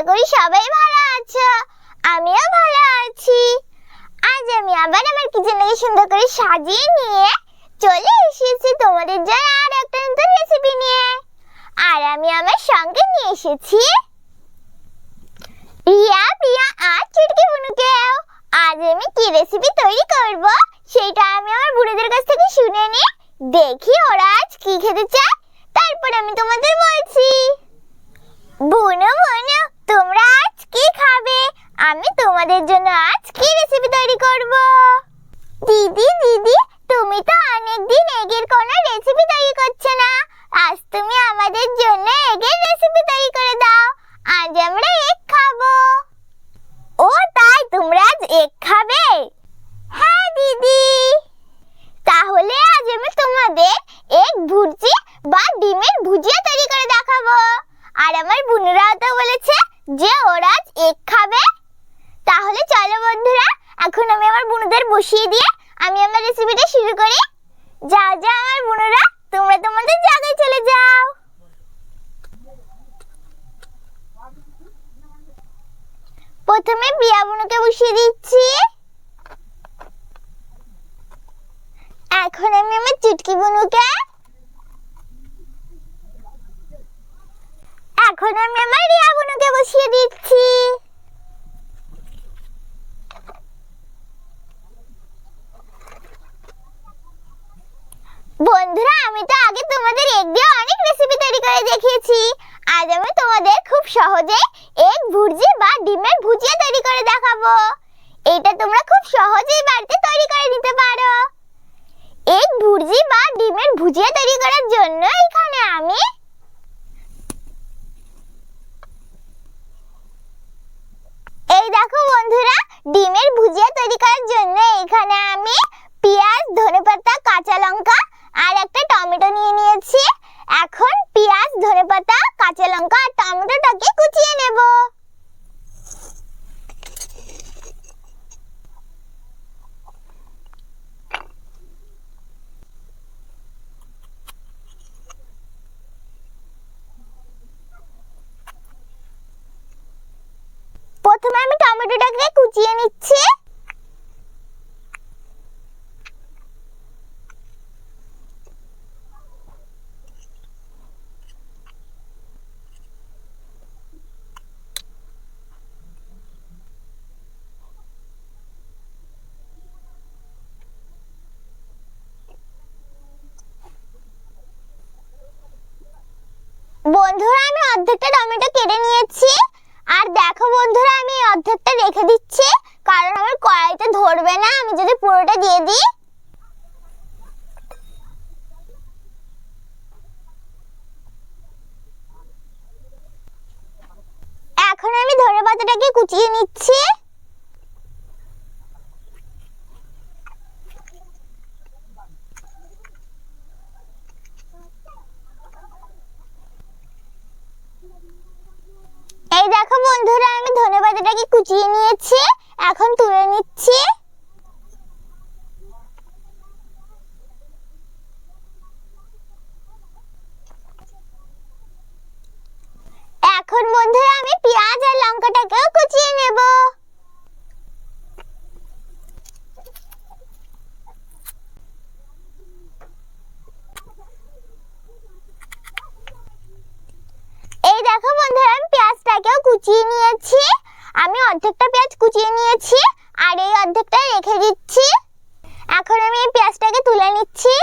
করি সবাই ভালো আছো। আমিও ভালো আছি। আজ আমি আবার আমার কিচেনটাকে সুন্দর করে সাজিয়ে নিয়ে চলে এসেছি তোমাদের জন্য আর একটা নতুন রেসিপি নিয়ে। আর আমি আমার সঙ্গে নিয়ে এসেছি রিয়া, প্রিয়া আর চুটকি বুনুকেও। আজ আমি কি রেসিপি তৈরি করব সেটা আমি আমার বুড়োদের কাছ থেকে শুনে নিই, দেখি ওরা আজ কি খেতে চায়, তারপর আমি তোমাদের বলছি। বুনু বুনু, তোমরা আজ কি খাবে? আমি তোমাদের জন্য আজ কি রেসিপি তৈরি করব। দিদি দিদি, তুমি তো অনেকদিন এগের কোনো রেসিপি তৈরি করছো না, আজ তুমি আমাদের জন্য এগের রেসিপি তৈরি করে দাও। আজ আমরা এগ খাবো। ও তাই, তোমরা আজ এগ খাবে? হ্যাঁ দিদি। তাহলে আজ আমি তোমাদের এগ ভুর্জি বা ডিমের ভুজিয়া তৈরি করে দেখাবো। আর আমার বোনেরাও তো বলেছে যে ওরা আজ এগ খাবে। তাহলে চলো বন্ধুরা, এখন আমি আমার বোনদের বসিয়ে দিয়ে আমি আমার রেসিপিটা শুরু করি। যাও যাও আমার বোনেরা, তোমরা তোমাদের জায়গায় চলে যাও। প্রথমে প্রিয়া বুনুকে বসিয়ে দিচ্ছি। এখন আমি আমার চুটকি বুনুকে, এখন আমি আমার রিয়া বুনুকে বসিয়ে দিচ্ছি। বন্ধুরা, আমি তো আগে তোমাদের এগ দিয়ে অনেক রেসিপি তৈরি করে দেখিয়েছি। আজ আমি তোমাদের খুব সহজে এগ ভুর্জি বা ডিমের ভুজিয়া তৈরি করে দেখাবো। এটা তোমরা খুব সহজেই বাড়িতে তৈরি করে নিতে পারো। এগ ভুর্জি বা ডিমের ভুজিয়া তৈরি করার জন্য এখানে আমি এই দেখো বন্ধুরা, ডিমের ভুজিয়া তৈরি করার জন্য এখানে আমি পেঁয়াজ, ধনেপাতা, কাঁচা লঙ্কা আর একটা টমেটো নিয়ে নিয়েছি। এখন পেঁয়াজ, ধনেপাতা, কাঁচা লঙ্কা আর টমেটোটাকে কুচিয়ে নেব। প্রথমে আমি টমেটোটাকে কুচিয়ে নিচ্ছি। বন্ধুরা, আমি অর্ধেকটা টমেটো কেটে নিয়েছি। আর দেখো বন্ধুরা, আমি অর্ধেকটা রেখে দিচ্ছি, কারণ আমার কড়াইতে ধরবে না আমি যদি পুরোটা দিয়ে দিই। এখন আমি ধনেপাতাটাকে কুচিয়ে নিচ্ছি। এই দেখো বন্ধুরা, আমি ধনেপাতাটাকে কুচিয়ে নিয়েছি, এখন তুলে নিচ্ছি। এখন বন্ধুরা, আমি পেঁয়াজ আর লঙ্কাটাকেও কুচিয়ে নেব। এই দেখো বন্ধুরা, আমি পেঁয়াজটাকেও কুচিয়ে নিয়েছি। আমি অর্ধেকটা পেঁয়াজ কুচিয়ে নিয়েছি আর এই অর্ধেকটা রেখে দিচ্ছি। এখন আমি এই পেঁয়াজটাকে তুলে নিচ্ছি।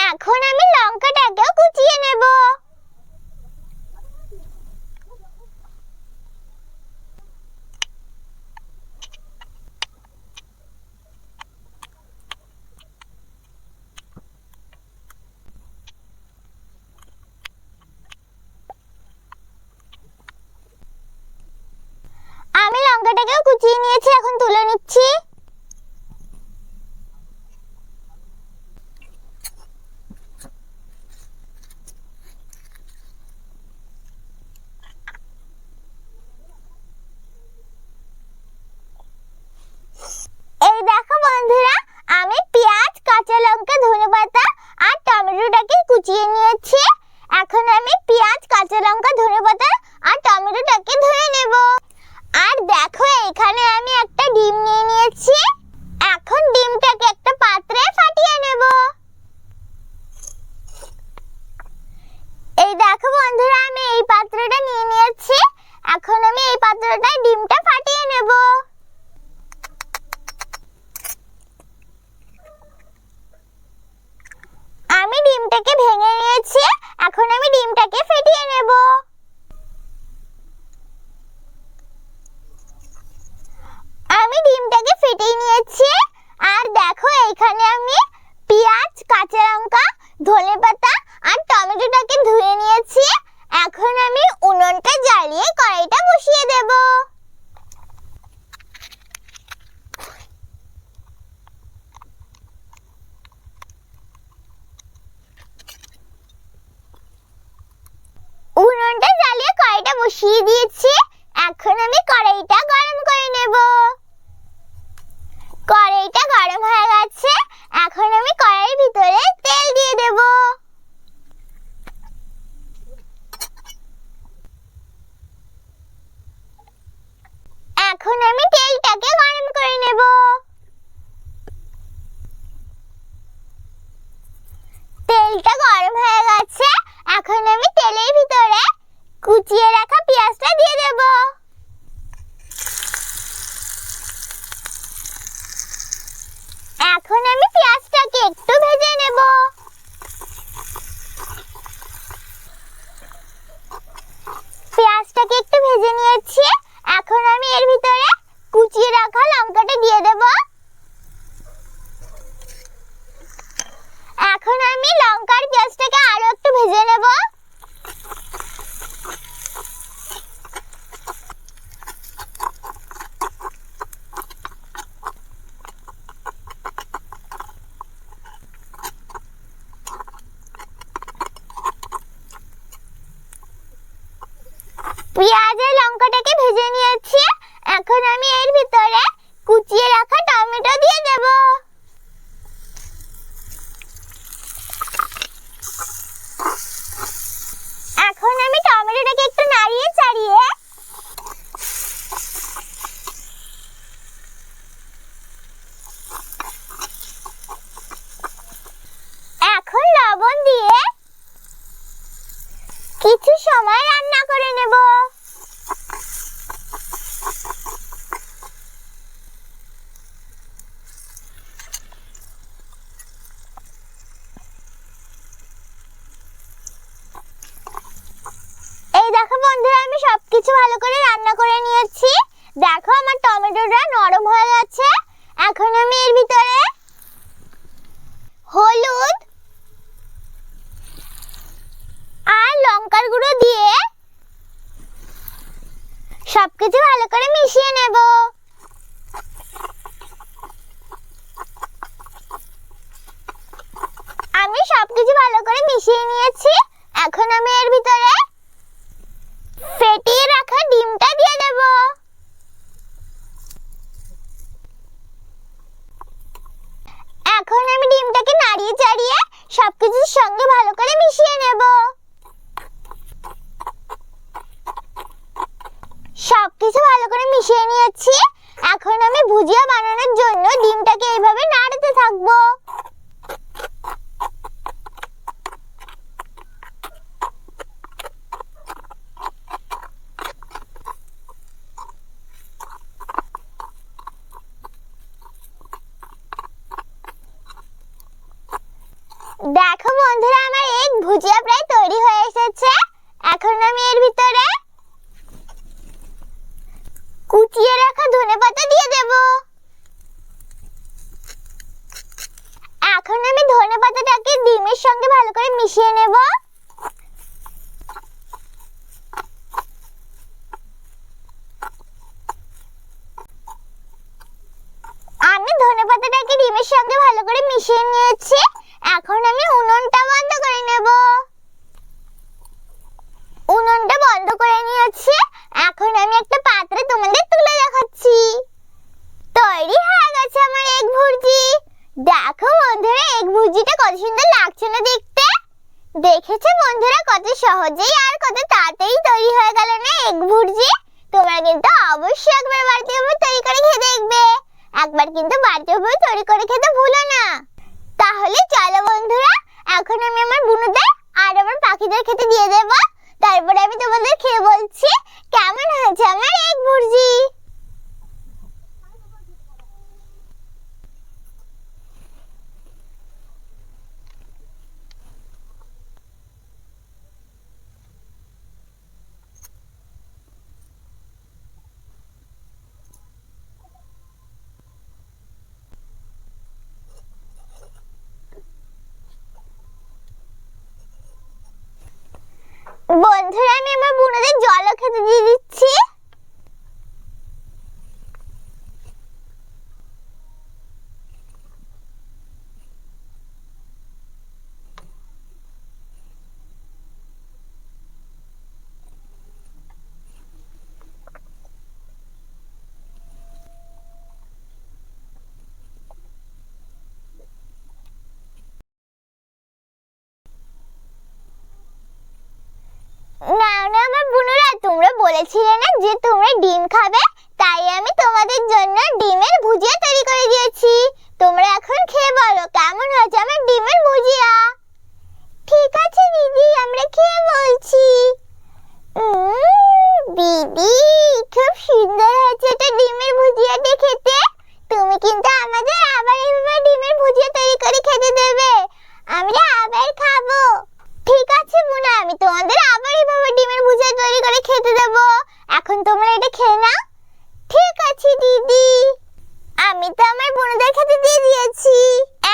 এখন আমি লঙ্কাটাকেও কুচিয়ে নেব। আমি লঙ্কাটাকেও কুচিয়ে নিয়েছি, এখন তুলে নিচ্ছি। এই দেখো বন্ধুরা, আমি পেঁয়াজ, কাঁচা এখানে আমি একটা ডিম নিয়ে নিয়েছি। এখন ডিমটাকে একটা পাত্রে ফাটিয়ে নেব। এই দেখো বন্ধুরা, আমি এই পাত্রটা নিয়ে নিয়েছি। এখন আমি এই পাত্রটায় ডিমটা ফাটিয়ে নেব। আমি ডিমটাকে ভেঙে নিয়েছি। এখন আমি ডিমটাকে ফেটিয়ে নেব। আমি ডিমটাকে ফেটিয়ে নিয়েছি। আর দেখো এখানে আমি পেঁয়াজ, কাঁচা লঙ্কা, ধনেপাতা আর টমেটোটাকে ধুয়ে নিয়েছি। এখন আমি উনুনটা জ্বালিয়ে কড়াইটা বসিয়ে দেব। উনুনটা জ্বালিয়ে কড়াইটা বসিয়ে দিয়েছি। এখন আমি কড়াইটা গরম করে নেব। কড়াইটা গরম হয়ে গেছে। এখন আমি কড়াইয়ের ভিতরে তেল দিয়ে দেব। এখন আমি তেলটাকে গরম করে নেব। তেলটা গরম হয়ে গেছে। এখন আমি তেলের ভিতরে কুচিয়ে রাখা পেঁয়াজটা দিয়ে দেব। এখন আমি পেঁয়াজটাকে একটু ভেজে নেব। পেঁয়াজটাকে একটু ভেজে নিয়েছি। এখন আমি এর ভিতরে কুচিয়ে রাখা লঙ্কাটা দিয়ে দেব। এখন আমি লঙ্কার পেঁয়াজটাকে আরো একটু ভেজে নেব। পেঁয়াজ আর লঙ্কাটাকে ভেজে নিয়েছি। এখন আমি এর ভিতরে কুচিয়ে রাখা টমেটো দিয়ে দেব। এখন আমি টমেটোটাকে একটু নাড়িয়ে চাড়িয়ে এখন লবণ দিয়ে কিছু সময় রান্না করে নেব। এই দেখো বন্ধুরা, আমি সবকিছু ভালো করে রান্না করে নিয়েছি। দেখো আমার টমেটোটা নরম হয়ে গেছে। এখন আমি এর ভিতরে হলুদ আর লঙ্কার গুঁড়ো দিয়ে সবকিছু ভালো করে মিশিয়ে নেব। আমি সবকিছু ভালো করে মিশিয়ে নিয়েছি। এখন আমি এর ভিতরে ফেটিয়ে রাখা ডিমটা দিয়ে দেব। এখন আমি ডিমটাকে নাড়িয়ে চাড়িয়ে সবকিছুর সঙ্গে ভালো করে মিশিয়ে নেব। সবকিছু ভালো করে মিশিয়ে নিয়েছি। এখন আমি ভুজিয়া বানানোর জন্য ডিমটাকে এইভাবে নাড়তে থাকবো। দেখো বন্ধুরা, আমার এক ভুজিয়া প্রায় তৈরি হয়ে এসেছে। এখন আমি এর ভিতরে কুচিয়ে রাখা ধনেপাতা দিয়ে দেব। এখন আমি ধনেপাতাটাকে ডিমের সঙ্গে ভালো করে মিশিয়ে নেব। আমি ধনেপাতাটাকে ডিমের সঙ্গে ভালো করে মিশিয়ে নিয়েছি। এখন আমি উনুনটা বন্ধ করে নেব। উনুনটা বন্ধ করে নিয়েছি। এখন আমি একটা পাত্রে তোমাদের তুলে দেখাচ্ছি। তৈরি হয়ে গেছে আমার এগ ভুর্জি। দেখো বন্ধুরা, এগ ভুর্জিটা কত সুন্দর লাগছে না দেখতে। দেখেছো বন্ধুরা, কত সহজেই আর কত তাড়াতাড়ি তৈরি হয়ে গেল না এগ ভুর্জি। তোমরা কিন্তু অবশ্যই একবার বাড়িতে একবার কিন্তু বাড়িতে তৈরি করে খেতে ভুলো না। তাহলে চলো বন্ধুরা, এখন আমি আমার বুনুদের আর আমার পাখিদের খেতে দিয়ে দেব। তারপরে আমি তোমাদের খেয়ে বলছি কেমন হয়েছে আমার এগ ভুর্জি। বন্ধুরা, আমি আমার বুনুদের জলও খেতে দিয়ে দিচ্ছি। না না আমার বুনুরা, তোমরা বলেছিলে না যে তোমরা ডিম খাবে, তাই আমি তোমাদের জন্য ডিমের ভুজিয়া তৈরি করে দিয়েছি। তোমরা এখন খেয়ে বলো কেমন হয়েছে আমার ডিমের ভুজিয়া। ঠিক আছে দিদি, আমরা খেয়ে বলছি। দিদি, খুব সুন্দর হয়েছে এটা ডিমের ভুজিয়াটা খেতে। তুমি কিন্তু আমাদের আবার এইভাবে ডিমের ভুজিয়া তৈরি করে খেতে দেবে, আমরা আবার খাবো। ঠিক আছে বুনা, আমি তোমাদের আবার এইভাবে ডিমের ভুজিয়া তৈরি করে খেতে দেব। এখন তোমরা এটা খেয়ে নাও। ঠিক আছে দিদি। আমি তো আমার বোনদের খেতে দিয়ে দিয়েছি,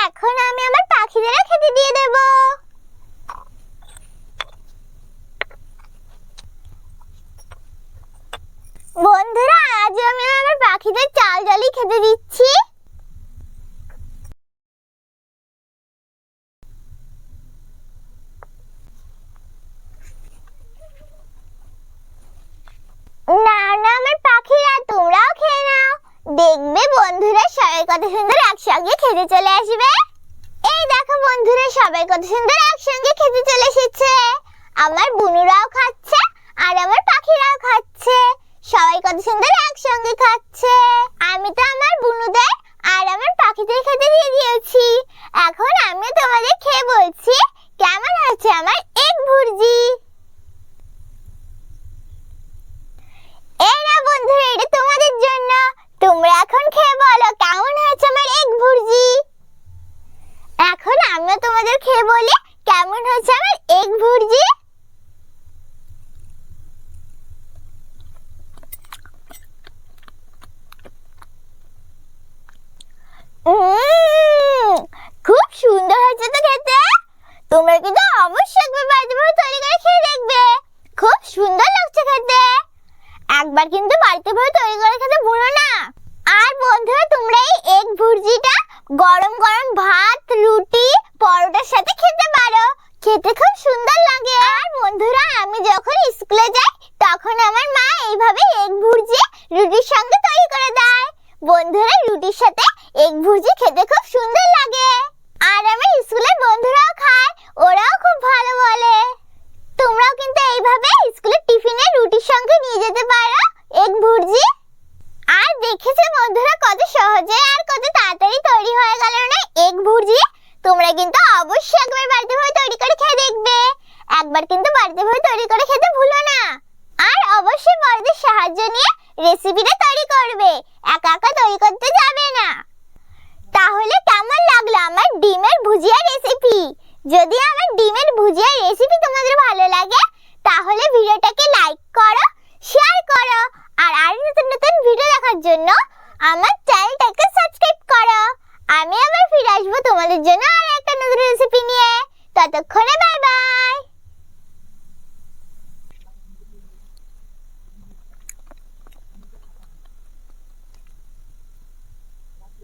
এখন আমি আমার পাখিদেরও খেতে দিয়ে দেব। বন্ধুরা, আজ আমি আমার পাখিদের চাল ডালই খেতে দিচ্ছি। না না আমার পাখিরা, তোমরাও খেয়ে নাও। দেখবে বন্ধুরা সবাই কত সুন্দর একসঙ্গে খেতে চলে আসবে। এই দেখো বন্ধুরা, সবাই কত সুন্দর একসঙ্গে খেতে চলে এসেছে। আমার বুনুরাও খাচ্ছে আর আমার পাখিরাও খাচ্ছে, সবাই কত সুন্দর একসঙ্গে খাচ্ছে। আমি তো আমার বুনুদের আর আমার পাখিদের খেতে দিয়ে দিয়েছি, এখন আমি তোমাদের খেয়ে বলছি কেমন হয়েছে আমার এগ ভুর্জি। এই না বন্ধুরা, এটা তোমাদের জন্য। তোমরা এখন খেয়ে বলো কেমন হয়েছে আমার এগ ভুর্জি। এখন আমিও তোমাদের খেয়ে বলি কেমন হয়েছে আমার এগ ভুর্জি। খুব সুন্দর হয়েছে তো খেতে। তোমরা কিন্তু অবশ্যই একবার বাড়িতে তৈরি করে খেয়ে দেখবে, খুব সুন্দর লাগছে খেতে। একবার কিন্তু বাড়িতে তৈরি করে খেতে ভুলো না। আর বন্ধুরা, তোমরা এই এগ ভুর্জিটা গরম গরম ভাত, রুটি, পরোটার সাথে খেতে পারো, খেতে খুব সুন্দর লাগে। আর বন্ধুরা, আমি যখন স্কুলে যাই তখন আমার মা এইভাবে এগ ভুর্জি রুটির সঙ্গে তৈরি করে দেয়। বন্ধুরা, রুটির সাথে এগ ভুর্জি খেতে খুব সুন্দর লাগে। আর আমার স্কুলের বন্ধুরাও খায়, ওরাও খুব ভালো বলে। তোমরাও কিন্তু এইভাবে স্কুলের টিফিনে রুটির সঙ্গে নিয়ে যেতে পারো এগ ভুর্জি। আর দেখেছো বন্ধুরা কত সহজে আর কত তাড়াতাড়ি তৈরি হয়ে গেল না এগ ভুর্জি। তোমরা কিন্তু অবশ্যই একবার বাড়িতে তৈরি করে খেয়ে দেখবে, একবার কিন্তু বাড়িতে তৈরি করে খেতে ভুলো না। আর অবশ্যই বড়দের সাহায্য নিয়ে রেসিপিটা তৈরি করবে, একা একা তৈরি করতে যাবে না। তাহলে কেমন লাগলো আমার ডিমের ভুজিয়া রেসিপি? যদি আমার ডিমের ভুজিয়া রেসিপি তোমাদের ভালো লাগে তাহলে ভিডিওটাকে লাইক করো, শেয়ার করো, আর আরো নতুন নতুন ভিডিও দেখার জন্য আমার চ্যানেলটাকে সাবস্ক্রাইব করো। আমি আবার ফিরে আসবো তোমাদের জন্য আর একটা নতুন রেসিপি নিয়ে। ততক্ষণে